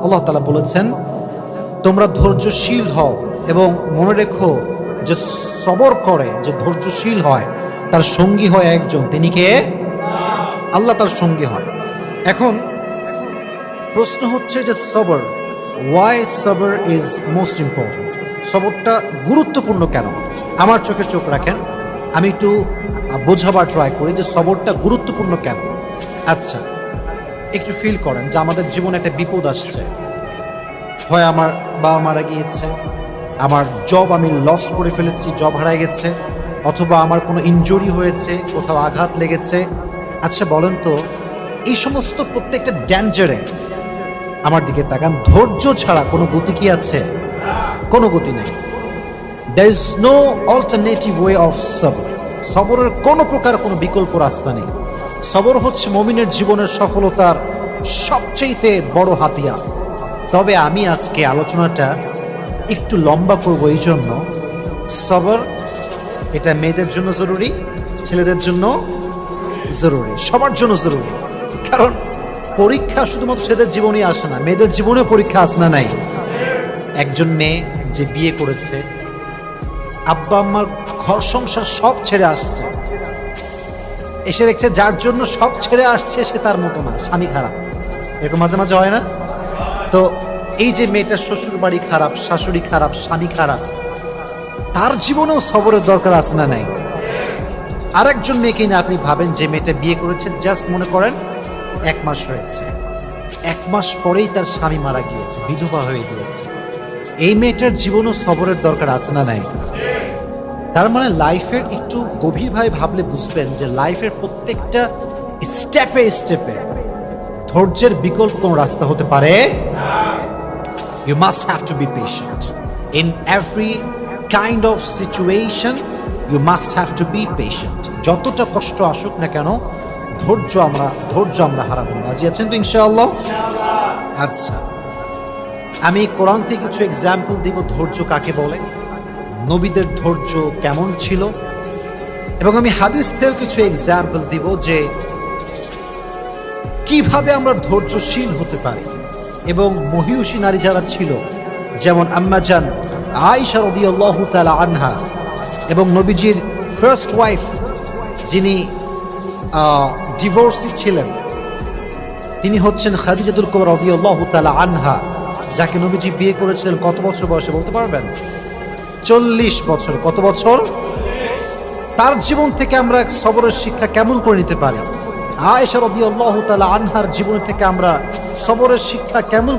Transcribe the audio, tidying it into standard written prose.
আল্লাহ তাআলা বলেছেন, তোমরা ধৈর্যশীল হও এবং মনে রেখো যে সবর করে, যে ধৈর্যশীল হয়, তার সঙ্গী হয় একজন, তিনি কে? আল্লাহ তার সঙ্গী হয়। এখন প্রশ্ন হচ্ছে যে সবর, ওয়াই সবর ইজ মোস্ট ইম্পর্টেন্ট? সবরটা গুরুত্বপূর্ণ কেন? আমার চোখে চোখ রাখেন, আমি একটু বোঝাবার ট্রাই করি যে সবরটা গুরুত্বপূর্ণ কেন। আচ্ছা, একটু ফিল করেন যে আমাদের জীবনে একটা বিপদ আসছে, হয় আমার বাবা মারা গিয়েছে, আমার জব আমি লস করে ফেলেছি, জব হারায় গেছে, অথবা আমার কোনো ইনজুরি হয়েছে, কোথাও আঘাত লেগেছে। আচ্ছা বলেন তো, এই সমস্ত প্রত্যেকটা ড্যাঞ্জারে আমার দিকে তাকান, ধৈর্য ছাড়া কোনো গতি কি আছে? কোনো গতি নেই। There is no alternative way of সবর। সবরের কোনো প্রকার কোনো বিকল্প রাস্তা নেই। সবর হচ্ছে মুমিনের জীবনের সফলতার সবচেয়ে বড় হাতিয়ার। তবে আমি আজকে আলোচনাটা একটু লম্বা করব, এই জন্য সবর এটা মেয়েদের জন্য জরুরি, ছেলেদের জন্য জরুরি, সবার জন্য জরুরি। কারণ পরীক্ষা শুধুমাত্র ছেলেদের জীবনেই আসে না, মেয়েদের জীবনেও পরীক্ষা আসে না নাই? একজন মেয়ে যে বিয়ে করেছে, আব্বা আম্মার ঘর সংসার সব ছেড়ে আসছে, এসে দেখছে যার জন্য সব ছেড়ে আসছে সে তার মতো না, স্বামী খারাপ। এরকম মাঝে মাঝে হয় না? তো এই যে মেয়েটার শ্বশুর বাড়ি খারাপ, শাশুড়ি খারাপ, স্বামী খারাপ, তার জীবনেও সবরের দরকার আছে না নাই? আরেকজন মেয়েকে নিয়ে আপনি ভাবেন, যে মেয়েটা বিয়ে করেছে, জাস্ট মনে করেন 1 মাস হয়েছে, 1 মাস পরেই তার স্বামী মারা গিয়েছে, বিধবা হয়ে গিয়েছে। এই মেয়েটার জীবনও সবরের দরকার আছে না নাই? তার মানে লাইফের একটু গভীরভাবে ভাবলে বুঝবেন যে লাইফের প্রত্যেকটা স্টেপে স্টেপে ধৈর্যের বিকল্প কোনো রাস্তা হতে পারে। You must have to be patient. In every kind of situation, you must have to be patient. যতটা কষ্ট আসুক না কেন, ধৈর্য আমরা হারাবো না। রাজি আছেন তো ইনশাআল্লাহ? আচ্ছা, আমি কোরআন থেকে কিছু এক্সাম্পল দিব ধৈর্য কাকে বলে, নবীদের ধৈর্য কেমন ছিল, এবং আমি হাদিস থেকেও কিছু এক্সাম্পল দিব যে কিভাবে আমরা ধৈর্যশীল হতে পারি। এবং মহিয়সী নারী যারা ছিল, যেমন আম্মা জান আয়েশা রাদিয়াল্লাহু তাআলা আনহা, এবং নবীজির ফার্স্ট ওয়াইফ যিনি ডিভোর্সি ছিলেন, তিনি হচ্ছেন খাদিজাতুল কুবরা রাদিয়াল্লাহু তাআলা আনহা, যাকে নবীজি বিয়ে করেছিলেন কত বছর বয়সে বলতে পারবেন? 40 বছর। কত বছর? তার জীবন থেকে আমরা সবরের শিক্ষা কেমন করে নিতে পারি? আয়েশা রাদিয়াল্লাহু তাআলা আনহার জীবন থেকে আমরা সবরের শিক্ষা কেমন